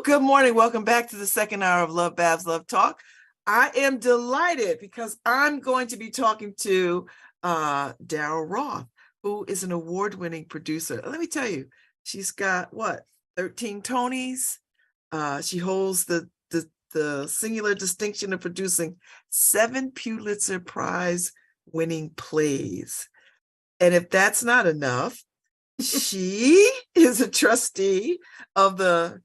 good morning. Welcome back to the second hour of LoveBabz, LoveTalk. I am delighted because I'm going to be talking to Daryl Roth, who is an award-winning producer. Let me tell you, she's got, 13 Tonys? She holds the singular distinction of producing 7 Pulitzer Prize-winning plays. And if that's not enough, she is a trustee of the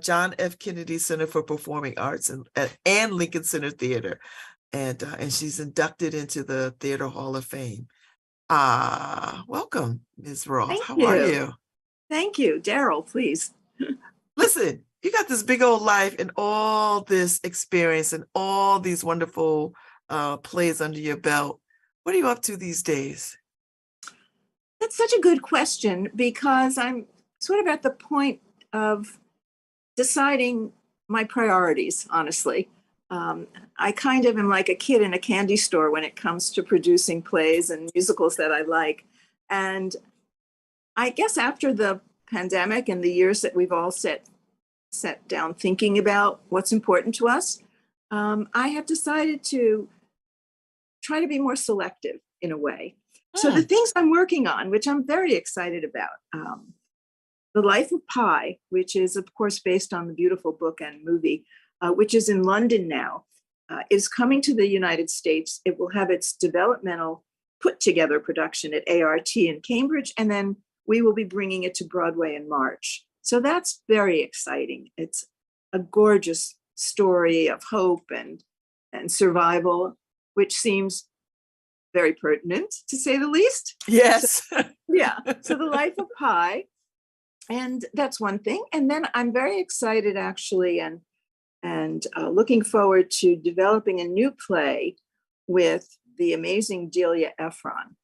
John F. Kennedy Center for Performing Arts and Lincoln Center Theater, and she's inducted into the Theater Hall of Fame. Welcome, Ms. Roth. How are you? Thank you, Daryl. Please. Listen, you got this big old life and all this experience and all these wonderful plays under your belt. What are you up to these days? That's such a good question because I'm sort of at the point of deciding my priorities, honestly. I kind of am like a kid in a candy store when it comes to producing plays and musicals that I like. And I guess after the pandemic and the years that we've all sat down thinking about what's important to us, I have decided to try to be more selective in a way. So the things I'm working on, which I'm very excited about, The Life of Pi, which is, of course, based on the beautiful book and movie, which is in London now, is coming to the United States. It will have its developmental put-together production at ART in Cambridge, and then we will be bringing it to Broadway in March. So that's very exciting. It's a gorgeous story of hope and survival, which seems very pertinent, to say the least. Yes. So The Life of Pi. And that's one thing. And then I'm very excited, actually, and looking forward to developing a new play with the amazing Delia Ephron.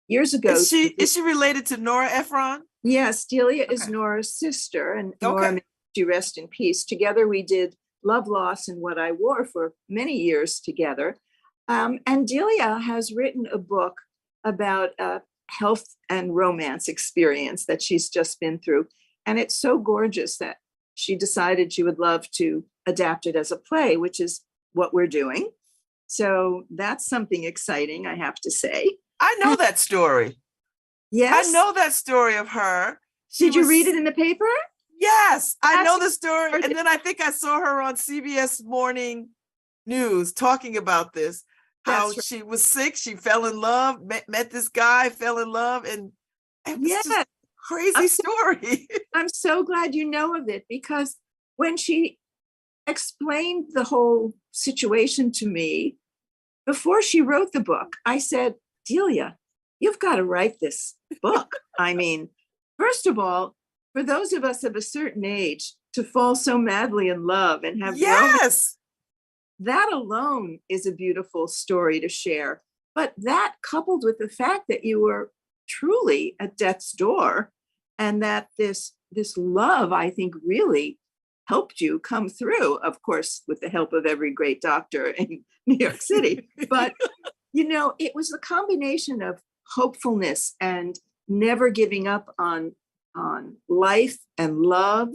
Years ago. Is she related to Nora Ephron? Yes, Delia is Nora's sister, and Nora, may she rest in peace. Together we did Love, Loss, and What I Wore for many years together. And Delia has written a book about health and romance experience that she's just been through. And it's so gorgeous that she decided she would love to adapt it as a play, which is what we're doing. So that's something exciting, I have to say. I know that story. Yes. I know that story of her. Did you read it in the paper? Yes, I know the story. And then I think I saw her on CBS Morning News talking about this. How she was sick, she fell in love, met this guy, fell in love, and it was just a crazy story. I'm so glad you know of it, because when she explained the whole situation to me, before she wrote the book, I said, Delia, you've got to write this book. I mean, first of all, for those of us of a certain age, to fall so madly in love and have romance, that alone is a beautiful story to share. But that, coupled with the fact that you were truly at death's door, and that this love, I think, really helped you come through, of course, with the help of every great doctor in New York City. But, it was a combination of hopefulness and never giving up on life and love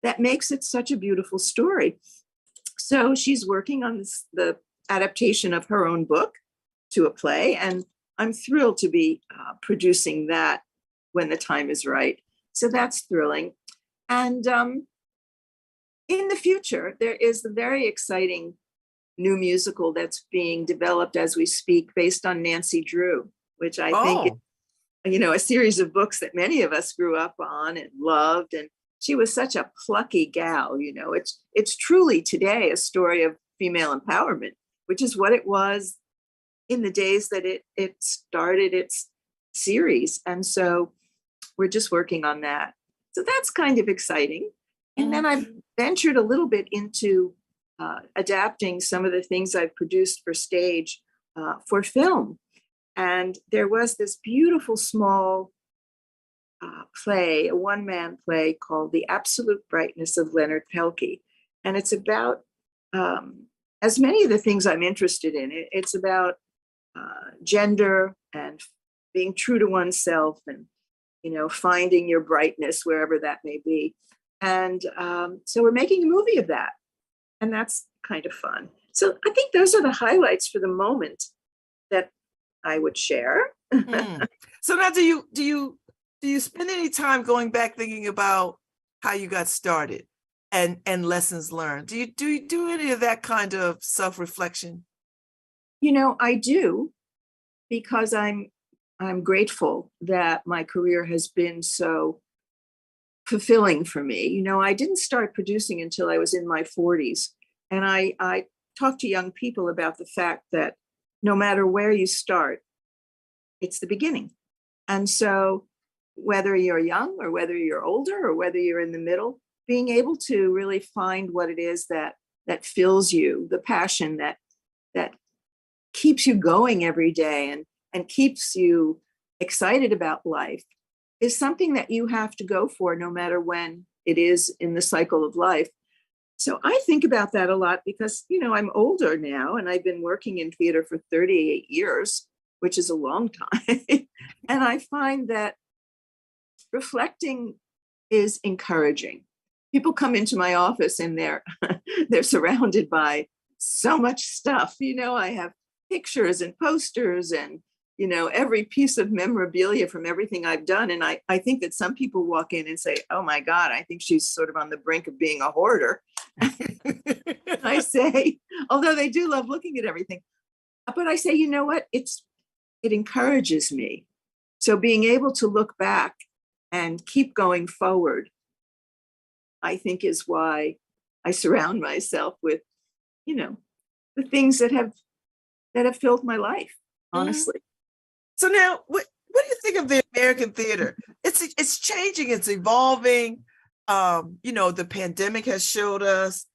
that makes it such a beautiful story. So she's working on the adaptation of her own book to a play, and I'm thrilled to be producing that when the time is right. So that's thrilling. And in the future, there is a very exciting new musical that's being developed as we speak, based on Nancy Drew, which I think is, a series of books that many of us grew up on and loved. And she was such a plucky gal, it's truly today a story of female empowerment, which is what it was in the days that it started its series. And so we're just working on that. So that's kind of exciting. And then I've ventured a little bit into adapting some of the things I've produced for stage for film. And there was this beautiful small play, a one-man play called The Absolute Brightness of Leonard Pelkey. And it's about, as many of the things I'm interested in, it's about gender and being true to oneself and, finding your brightness wherever that may be. And so we're making a movie of that. And that's kind of fun. So I think those are the highlights for the moment that I would share. So now do you spend any time going back thinking about how you got started and lessons learned? Do you do any of that kind of self-reflection? I do, because I'm grateful that my career has been so fulfilling for me. I didn't start producing until I was in my 40s. And I talk to young people about the fact that no matter where you start, it's the beginning. And so whether you're young or whether you're older or whether you're in the middle, being able to really find what it is that fills you, the passion that keeps you going every day and keeps you excited about life, is something that you have to go for no matter when it is in the cycle of life. So I think about that a lot because, I'm older now and I've been working in theater for 38 years, which is a long time. And I find that reflecting is encouraging. People come into my office and they're surrounded by so much stuff. I have pictures and posters and every piece of memorabilia from everything I've done. And I think that some people walk in and say, oh my God, I think she's sort of on the brink of being a hoarder. I say, although they do love looking at everything, but I say, you know what? It encourages me. So being able to look back and keep going forward, I think is why I surround myself with, the things that have filled my life, honestly. So now, what do you think of the American theater? It's changing, it's evolving. The pandemic has showed us,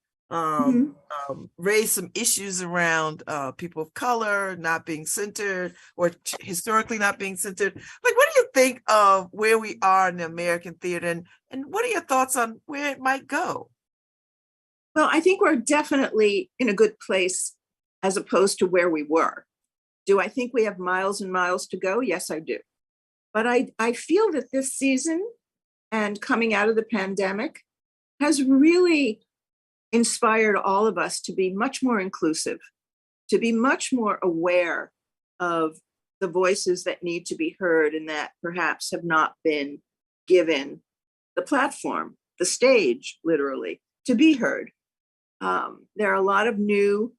raised some issues around people of color not being centered or historically not being centered. Like, what do you think of where we are in the American theater, and what are your thoughts on where it might go? Well, I think we're definitely in a good place as opposed to where we were. Do I think we have miles and miles to go? Yes, I do. But I feel that this season and coming out of the pandemic has really inspired all of us to be much more inclusive, to be much more aware of the voices that need to be heard and that perhaps have not been given the platform, the stage, literally, to be heard. There are a lot of new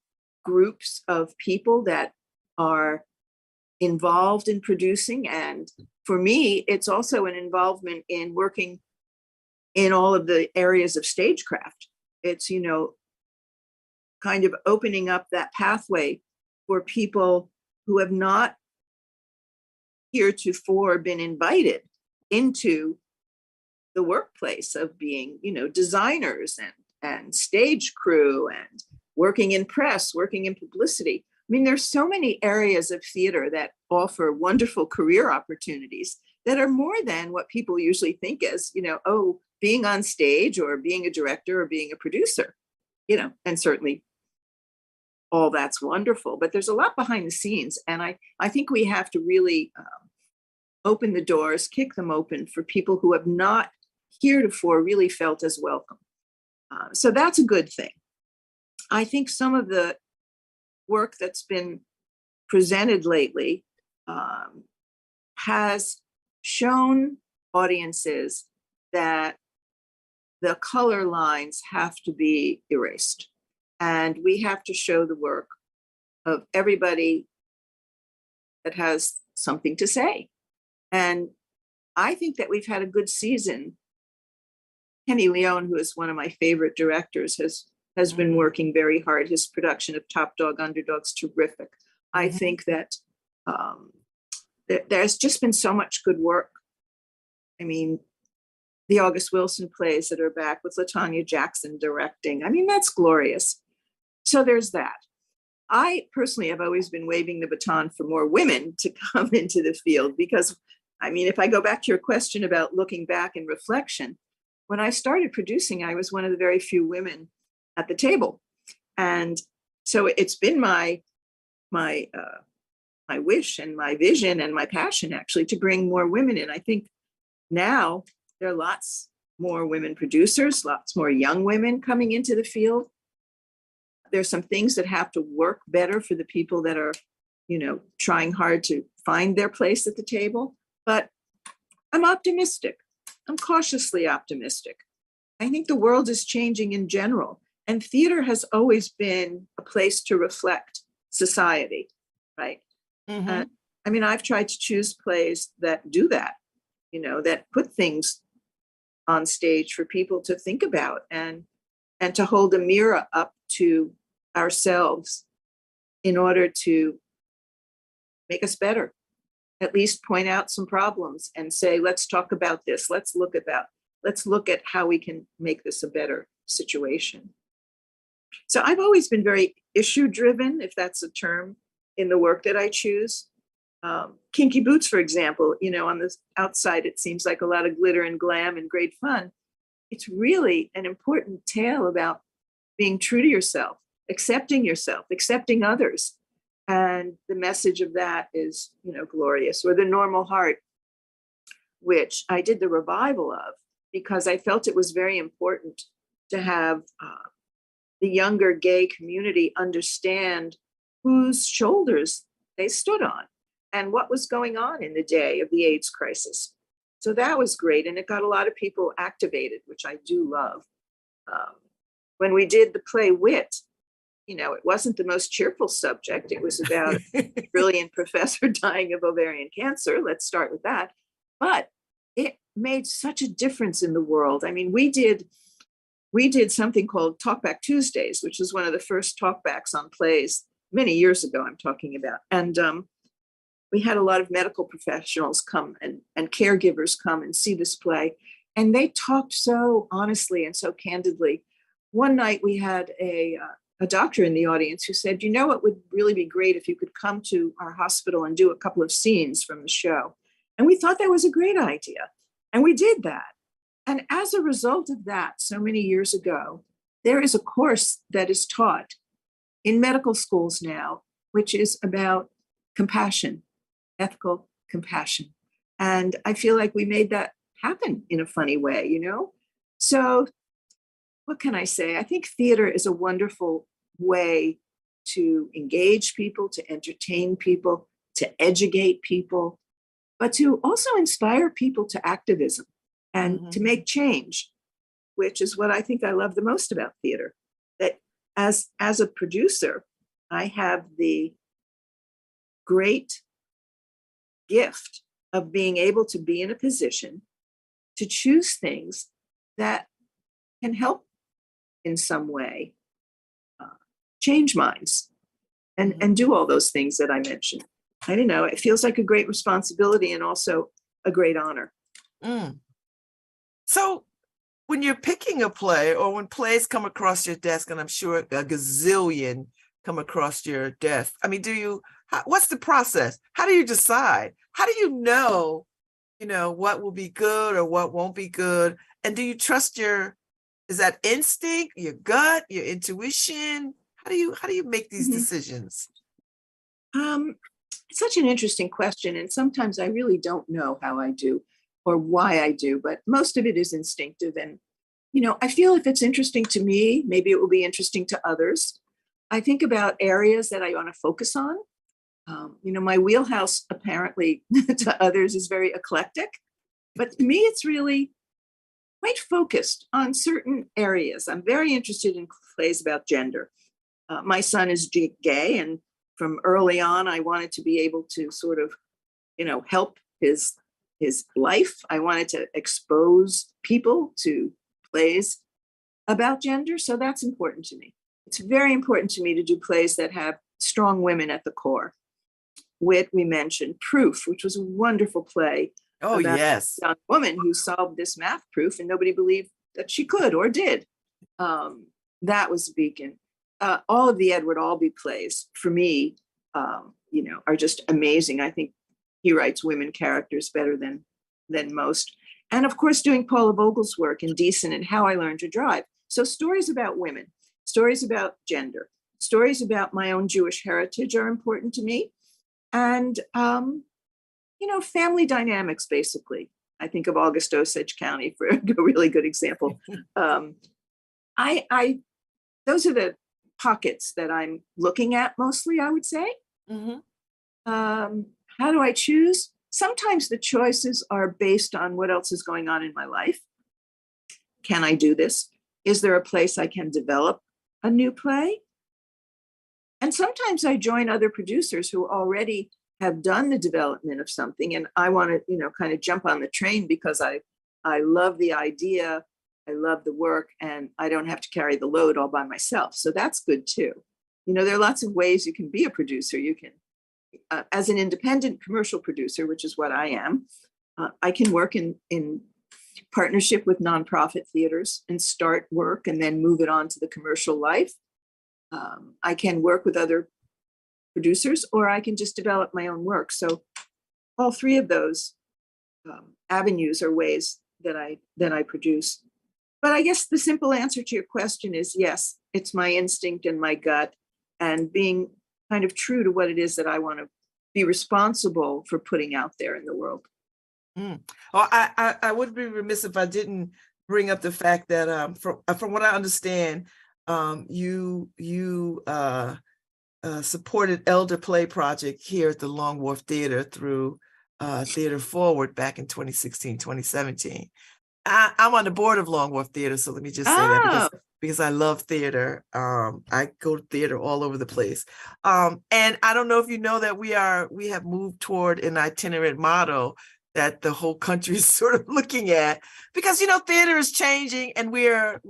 groups of people that are involved in producing. And for me, it's also an involvement in working in all of the areas of stagecraft. It's, kind of opening up that pathway for people who have not heretofore been invited into the workplace of being, designers and stage crew and working in press, working in publicity. I mean, there's so many areas of theater that offer wonderful career opportunities that are more than what people usually think as, being on stage or being a director or being a producer, and certainly all that's wonderful, but there's a lot behind the scenes. And I think we have to really open the doors, kick them open for people who have not heretofore really felt as welcome. So that's a good thing. I think some of the work that's been presented lately has shown audiences that the color lines have to be erased. And we have to show the work of everybody that has something to say. And I think that we've had a good season. Kenny Leone, who is one of my favorite directors, has been working very hard. His production of Top Dog Underdog's terrific. I think that there's just been so much good work. I mean, the August Wilson plays that are back with LaTanya Jackson directing. I mean, that's glorious. So there's that. I personally have always been waving the baton for more women to come into the field because, I mean, if I go back to your question about looking back and reflection, when I started producing, I was one of the very few women at the table. And so it's been my wish and my vision and my passion actually to bring more women in. I think now there are lots more women producers, lots more young women coming into the field. There's some things that have to work better for the people that are, trying hard to find their place at the table. But I'm optimistic. I'm cautiously optimistic. I think the world is changing in general, and theater has always been a place to reflect society, right? Mhm. I've tried to choose plays that do that, that put things on stage for people to think about and to hold a mirror up to ourselves in order to make us better, at least point out some problems and say, let's talk about this. Let's look at how we can make this a better situation. So I've always been very issue driven, if that's a term, in the work that I choose. Kinky Boots, for example, on the outside, it seems like a lot of glitter and glam and great fun. It's really an important tale about being true to yourself, accepting others. And the message of that is, glorious. Or The Normal Heart, which I did the revival of because I felt it was very important to have the younger gay community understand whose shoulders they stood on and what was going on in the day of the AIDS crisis. So that was great. And it got a lot of people activated, which I do love. When we did the play Wit, it wasn't the most cheerful subject. It was about a brilliant professor dying of ovarian cancer. Let's start with that. But it made such a difference in the world. We did something called Talkback Tuesdays, which was one of the first talkbacks on plays many years ago, I'm talking about. And we had a lot of medical professionals come and caregivers come and see this play. And they talked so honestly and so candidly. One night we had a doctor in the audience who said, it would really be great if you could come to our hospital and do a couple of scenes from the show. And we thought that was a great idea. And we did that. And as a result of that, so many years ago, there is a course that is taught in medical schools now, which is about compassion, ethical compassion. And I feel like we made that happen in a funny way, So what can I say? I think theater is a wonderful way to engage people, to entertain people, to educate people, but to also inspire people to activism and to make change, which is what I think I love the most about theater. That as a producer, I have the great gift of being able to be in a position to choose things that can help in some way change minds and do all those things that I mentioned. I don't know, it feels like a great responsibility and also a great honor. So when you're picking a play or when plays come across your desk, and I'm sure a gazillion come across your desk, what's the process? How do you decide? How do you know, what will be good or what won't be good? And do you trust is that instinct, your gut, your intuition? How do you make these decisions? It's such an interesting question. And sometimes I really don't know how I do or why I do, but most of it is instinctive. And, I feel if it's interesting to me, maybe it will be interesting to others. I think about areas that I want to focus on. My wheelhouse apparently to others is very eclectic, but to me, it's really quite focused on certain areas. I'm very interested in plays about gender. My son is gay, and from early on, I wanted to be able to sort of, help his life. I wanted to expose people to plays about gender. So that's important to me. It's very important to me to do plays that have strong women at the core. Wit, we mentioned. Proof, which was a wonderful play. Oh, yes. A young woman who solved this math proof and nobody believed that she could or did. That was a beacon. All of the Edward Albee plays, for me, are just amazing. I think he writes women characters better than most. And of course, doing Paula Vogel's work in Decent and How I Learned to Drive. So stories about women, stories about gender, stories about my own Jewish heritage are important to me. And, family dynamics, basically. I think of August Osage County for a really good example. I those are the pockets that I'm looking at mostly, I would say. Mhm. How do I choose? Sometimes the choices are based on what else is going on in my life. Can I do this? Is there a place I can develop a new play? And sometimes I join other producers who already have done the development of something, and I want to, kind of jump on the train because I love the idea, I love the work, and I don't have to carry the load all by myself. So that's good too. There are lots of ways you can be a producer. You can, as an independent commercial producer, which is what I am, I can work in partnership with nonprofit theaters and start work and then move it on to the commercial life. I can work with other producers, or I can just develop my own work. So all three of those avenues are ways that I produce. But I guess the simple answer to your question is yes, it's my instinct and my gut, and being kind of true to what it is that I want to be responsible for putting out there in the world. Well, I would be remiss if I didn't bring up the fact that from what I understand, you supported Elder Play Project here at the Long Wharf Theater through Theater Forward back in 2016, 2017. I'm on the board of Long Wharf Theater, so let me just say that because I love theater. I go to theater all over the place. And I don't know if you know that we have moved toward an itinerant model that the whole country is sort of looking at, because theater is changing, and we are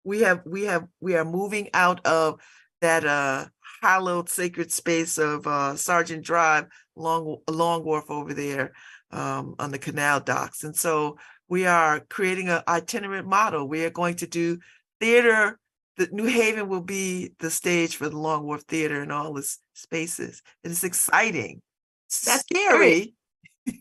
moving out of that hallowed sacred space of Sergeant Drive, Long Wharf over there on the canal docks. And so we are creating an itinerant model. We are going to do theater. The New Haven will be the stage for the Long Wharf Theater and all its spaces. And it's exciting. That's scary.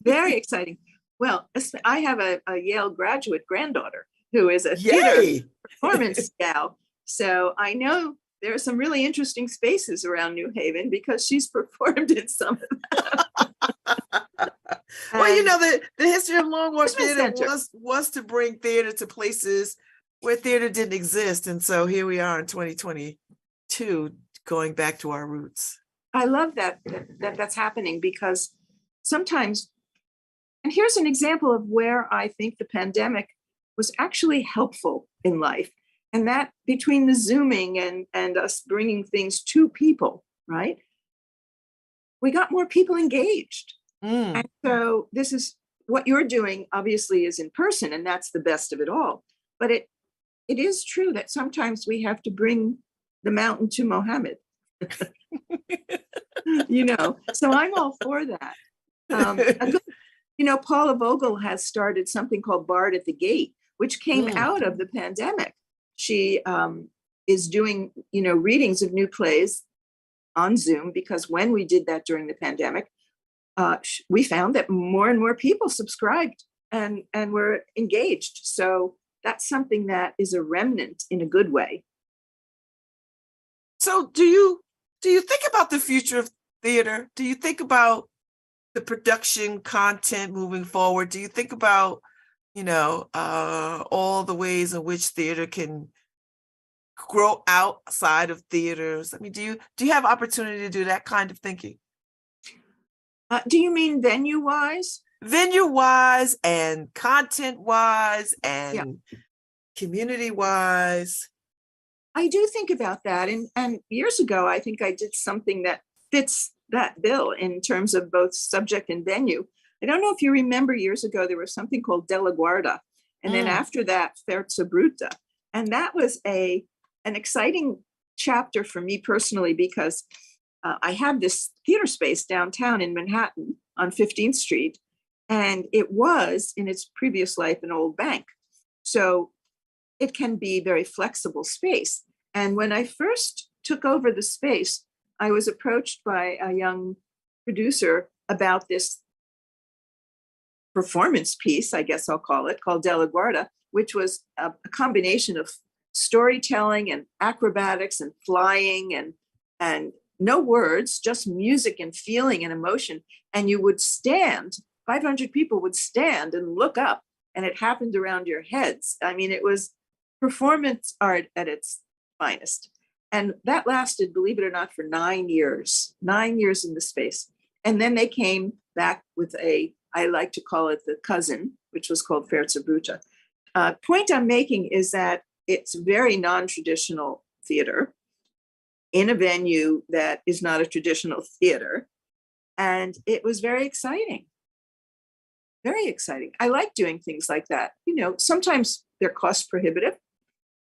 Very exciting. Well, I have a Yale graduate granddaughter who is a Yay! theater performance gal. So I know there are some really interesting spaces around New Haven because she's performed in some of them. Well, the history of Long Wharf Theater was to bring theater to places where theater didn't exist. And so here we are in 2022, going back to our roots. I love that's happening, because sometimes, and here's an example of where I think the pandemic was actually helpful in life, and that between the Zooming and us bringing things to people, right? We got more people engaged. And so this is what you're doing, obviously, is in person, and that's the best of it all. But it is true that sometimes we have to bring the mountain to Mohammed. So I'm all for that. Paula Vogel has started something called Bard at the Gate, which came out of the pandemic. She is doing, readings of new plays on Zoom, because when we did that during the pandemic, we found that more and more people subscribed and were engaged. So that's something that is a remnant in a good way. So do you think about the future of theater? Do you think about the production content moving forward? Do you think about, all the ways in which theater can grow outside of theaters? I mean, do you have opportunity to do that kind of thinking? Do you mean venue-wise? Venue-wise and content-wise and community-wise. I do think about that. And years ago, I think I did something that fits that bill in terms of both subject and venue. I don't know if you remember, years ago, there was something called Della Guarda. And then after that, Terza Bruta. And that was an exciting chapter for me personally, because I had this theater space downtown in Manhattan on 15th Street, and it was in its previous life an old bank. So it can be very flexible space. And when I first took over the space, I was approached by a young producer about this performance piece, I guess I'll call it, called Della Guarda, which was a combination of storytelling and acrobatics and flying and no words, just music and feeling and emotion. And you would stand 500 people would stand and look up, and it happened around your heads. I mean, it was performance art at its finest. And that lasted, believe it or not, for 9 years in the space. And then they came back with I like to call it the cousin, which was called Ferzabuta. Point I'm making is that it's very non-traditional theater in a venue that is not a traditional theater. And it was very exciting. Very exciting. I like doing things like that. Sometimes they're cost prohibitive,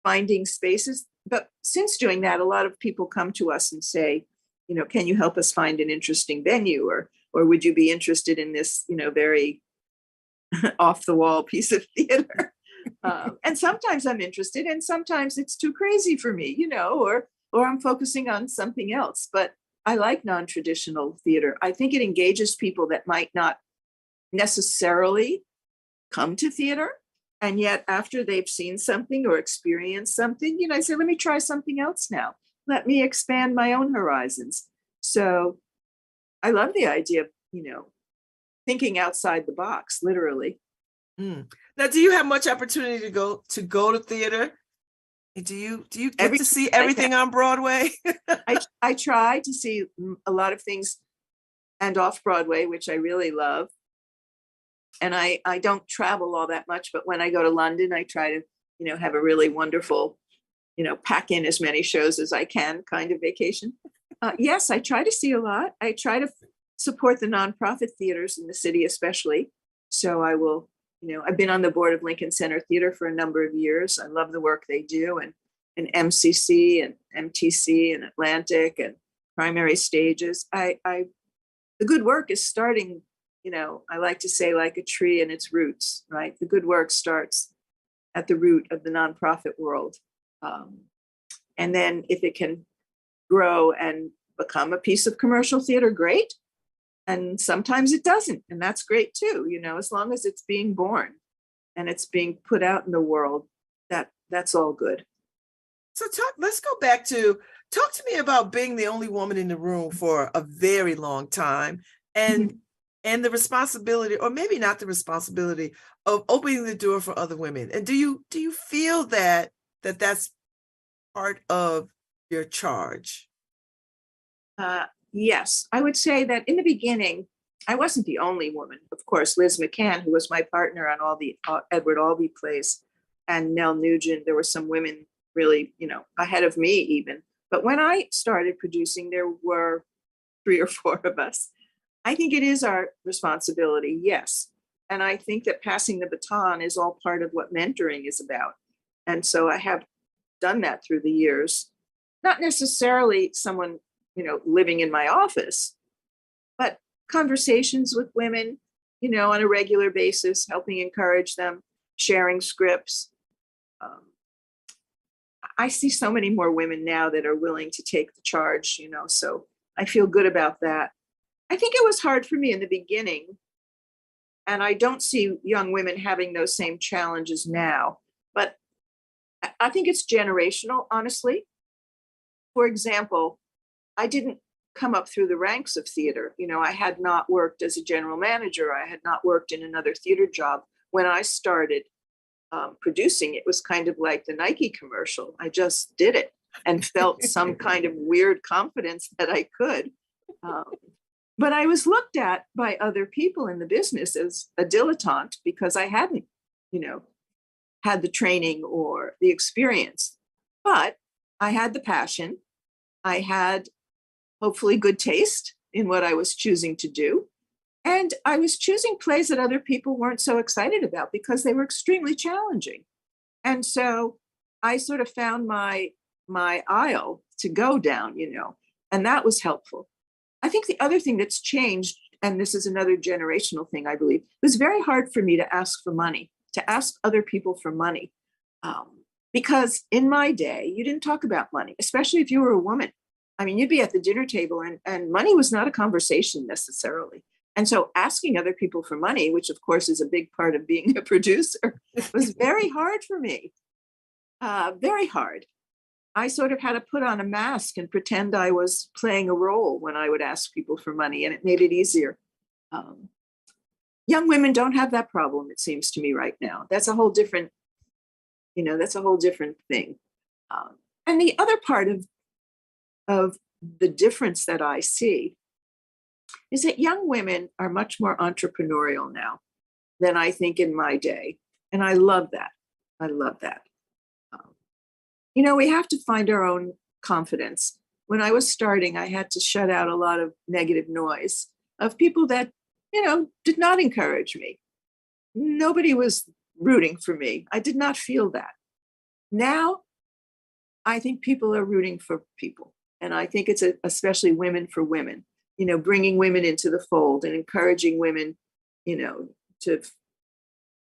finding spaces. But since doing that, a lot of people come to us and say, can you help us find an interesting venue? Or would you be interested in this, very off the wall piece of theater? And sometimes I'm interested, and sometimes it's too crazy for me, or I'm focusing on something else. But I like non-traditional theater. I think it engages people that might not necessarily come to theater. And yet after they've seen something or experienced something, I say, let me try something else now. Let me expand my own horizons. So I love the idea of, thinking outside the box, literally. Now, do you have much opportunity to go to theater? Do you get to see everything on Broadway? I try to see a lot of things and off Broadway, which I really love. And I don't travel all that much, but when I go to London, I try to, have a really wonderful, pack in as many shows as I can kind of vacation. Yes, I try to see a lot. I try to support the nonprofit theaters in the city, especially. So I will, I've been on the board of Lincoln Center Theater for a number of years. I love the work they do, and MCC and MTC and Atlantic and Primary Stages. The good work is starting, I like to say, like a tree in its roots, right? The good work starts at the root of the nonprofit world. And then if it can grow and become a piece of commercial theater, great. And sometimes it doesn't. And that's great too, as long as it's being born and it's being put out in the world, that's all good. So let's go back to talk to me about being the only woman in the room for a very long time, and the responsibility, or maybe not the responsibility, of opening the door for other women. And do you feel that that's part of your charge? Yes, I would say that in the beginning, I wasn't the only woman. Of course, Liz McCann, who was my partner on all the Edward Albee plays, and Nell Nugent, there were some women really, ahead of me even. But when I started producing, there were 3 or 4 of us. I think it is our responsibility, yes. And I think that passing the baton is all part of what mentoring is about. And so I have done that through the years. Not necessarily someone, living in my office, but conversations with women, on a regular basis, helping encourage them, sharing scripts. I see so many more women now that are willing to take the charge, so I feel good about that. I think it was hard for me in the beginning, and I don't see young women having those same challenges now, but I think it's generational, honestly. For example, I didn't come up through the ranks of theater. I had not worked as a general manager. I had not worked in another theater job. When I started producing, it was kind of like the Nike commercial. I just did it and felt some kind of weird confidence that I could. But I was looked at by other people in the business as a dilettante because I hadn't, had the training or the experience. But I had the passion. I had hopefully good taste in what I was choosing to do. And I was choosing plays that other people weren't so excited about because they were extremely challenging. And so I sort of found my aisle to go down, and that was helpful. I think the other thing that's changed, and this is another generational thing, I believe, it was very hard for me to ask for money, to ask other people for money. Because in my day, you didn't talk about money, especially if you were a woman. I mean, you'd be at the dinner table and money was not a conversation necessarily. And so asking other people for money, which of course is a big part of being a producer, was very hard for me. Very hard. I sort of had to put on a mask and pretend I was playing a role when I would ask people for money, and it made it easier. young women don't have that problem, it seems to me right now. That's a whole different, that's a whole different thing. And the other part of the difference that I see is that young women are much more entrepreneurial now than I think in my day. And I love that. I love that. We have to find our own confidence. When I was starting, I had to shut out a lot of negative noise of people that, did not encourage me. Nobody was rooting for me. I did not feel that. Now, I think people are rooting for people. And I think it's especially women for women, bringing women into the fold and encouraging women, to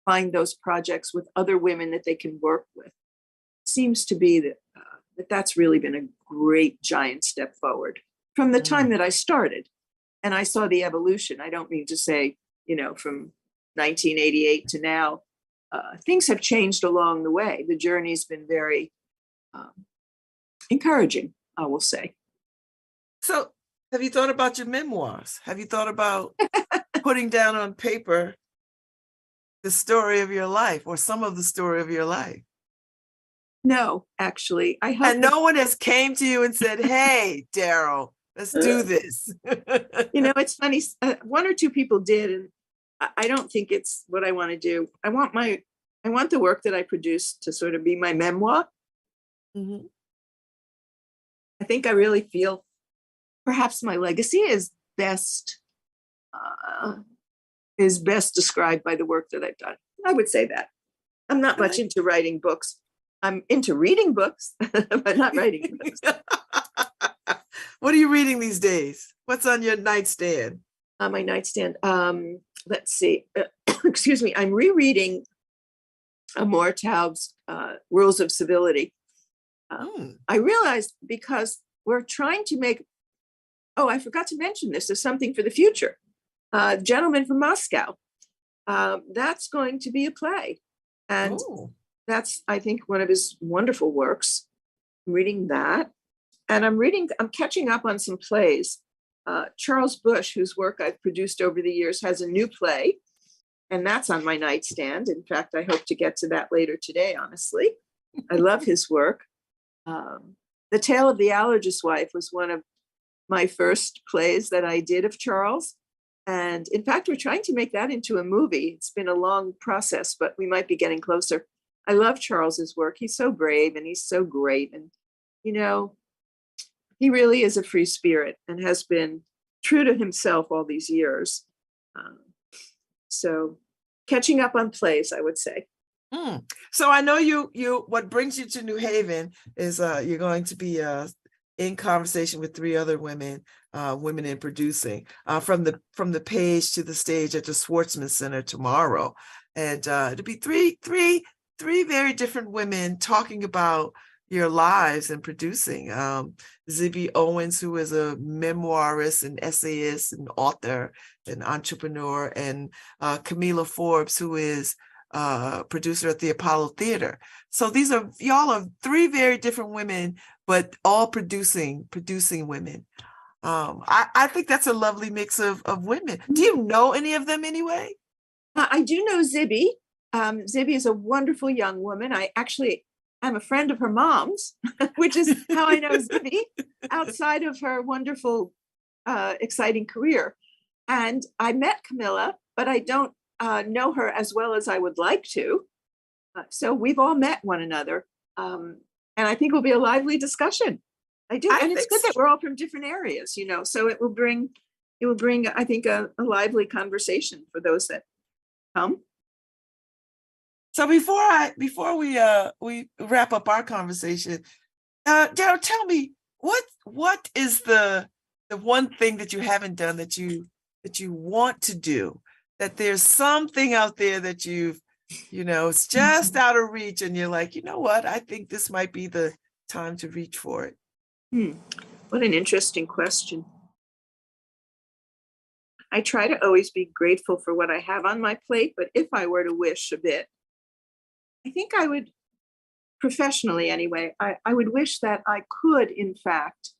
find those projects with other women that they can work with. Seems to be that that's really been a great giant step forward from the time that I started. And I saw the evolution. I don't mean to say, from 1988 to now, things have changed along the way. The journey's been very encouraging, I will say. So have you thought about your memoirs? Have you thought about putting down on paper the story of your life or some of the story of your life? No, actually, I hope. And no one has came to you and said, hey, Daryl, let's do this. It's funny. One or two people did, and I don't think it's what I want to do. I want the work that I produce to sort of be my memoir. Mm-hmm. I think I really feel perhaps my legacy is best described by the work that I've done. I would say that. I'm not much into writing books. I'm into reading books, but not writing books. What are you reading these days? What's on your nightstand? On my nightstand. Let's see. Excuse me. I'm rereading Amor Taub's Rules of Civility. I realized because we're trying to make, I forgot to mention this, there's something for the future. Gentleman from Moscow. That's going to be a play. And that's, I think, one of his wonderful works. I'm reading that. And I'm catching up on some plays. Charles Bush, whose work I've produced over the years, has a new play. And that's on my nightstand. In fact, I hope to get to that later today, honestly. I love his work. The Tale of the Allergist's Wife was one of my first plays that I did of Charles. And in fact, we're trying to make that into a movie. It's been a long process, but we might be getting closer. I love Charles's work. He's so brave and he's so great. And, he really is a free spirit and has been true to himself all these years. So catching up on plays, I would say. So I know you what brings you to New Haven is you're going to be in conversation with three other women in producing from the page to the stage at the Schwartzman Center tomorrow. And it'll be three very different women talking about your lives and producing. Zibby Owens, who is a memoirist and essayist and author and entrepreneur, and Camila Forbes, who is producer at the Apollo Theater. So y'all are three very different women, but all producing women. I think that's a lovely mix of women. Do you know any of them anyway? I do know Zibby. Zibby is a wonderful young woman. I'm a friend of her mom's, which is how I know Zibby outside of her wonderful, exciting career. And I met Camilla, but I don't know her as well as I would like to. So we've all met one another. And I think it'll be a lively discussion. I do. And it's good that we're all from different areas, so it will bring, I think, a lively conversation for those that come. So before we wrap up our conversation, Daryl, tell me what is the one thing that you haven't done that you want to do, that there's something out there that it's just out of reach and you're like, you know what, I think this might be the time to reach for it. What an interesting question. I try to always be grateful for what I have on my plate, but if I were to wish a bit, I think I would, professionally anyway, I would wish that I could, in fact,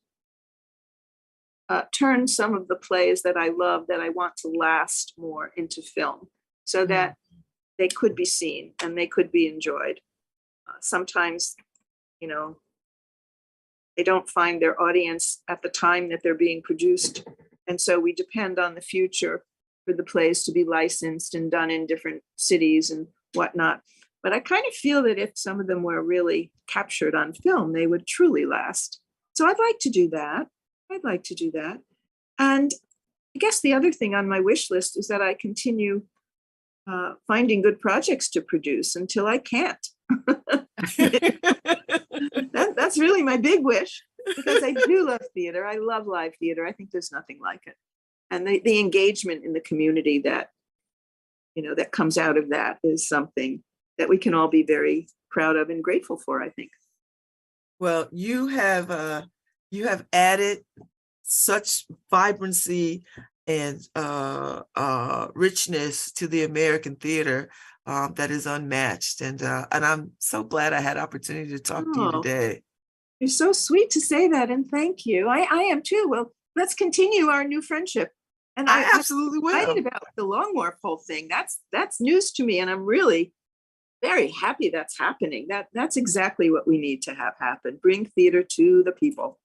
turn some of the plays that I love, that I want to last more, into film, so that they could be seen and they could be enjoyed. Sometimes, you know, they don't find their audience at the time that they're being produced. And so we depend on the future for the plays to be licensed and done in different cities and whatnot. But I kind of feel that if some of them were really captured on film, they would truly last. So I'd like to do that. I'd like to do that. And I guess the other thing on my wish list is that I continue finding good projects to produce until I can't. That's really my big wish, because I do love theater. I love live theater. I think there's nothing like it. And the engagement in the community that, you know, that comes out of that is something that we can all be very proud of and grateful for, I think. Well, you have added such vibrancy and richness to the American theater that is unmatched. And I'm so glad I had opportunity to talk to you today. You're so sweet to say that, and thank you. I am too. Well, let's continue our new friendship. And I absolutely will. I'm excited about the Long Wharf whole thing. That's news to me, and I'm really very happy that's happening. That's exactly what we need to have happen. Bring theater to the people.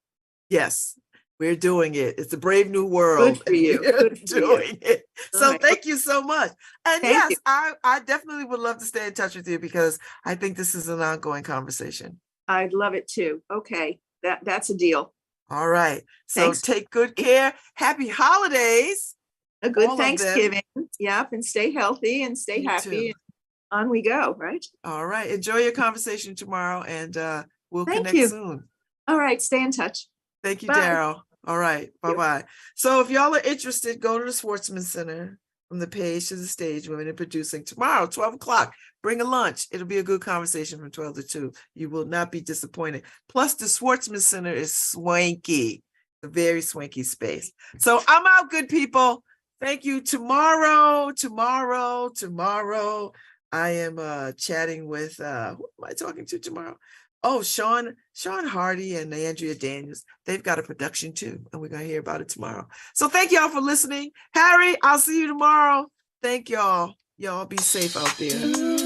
Yes, we're doing it. It's a brave new world. Good for you. Good for doing it. So right. Thank you so much. And Thank yes, you. I definitely would love to stay in touch with you, because I think this is an ongoing conversation. I'd love it too. Okay, that's a deal. All right. So Thanks. Take good care. Happy holidays. A good Thanksgiving. Yep, and stay healthy and stay happy. On we go, right? All right. Enjoy your conversation tomorrow, and we'll connect soon. All right. Stay in touch. Thank you, Daryl. All right. Bye-bye. So if y'all are interested, go to the Schwartzman Center, from the page to the stage, Women in Producing, tomorrow, 12 o'clock. Bring a lunch. It'll be a good conversation from 12 to 2. You will not be disappointed. Plus, the Schwartzman Center is swanky, a very swanky space. So I'm out, good people. Thank you. Tomorrow, I am chatting with, who am I talking to tomorrow? Oh, Sean Hardy and Andrea Daniels. They've got a production too, and we're going to hear about it tomorrow. So thank y'all for listening. Harry, I'll see you tomorrow. Thank y'all. Y'all be safe out there.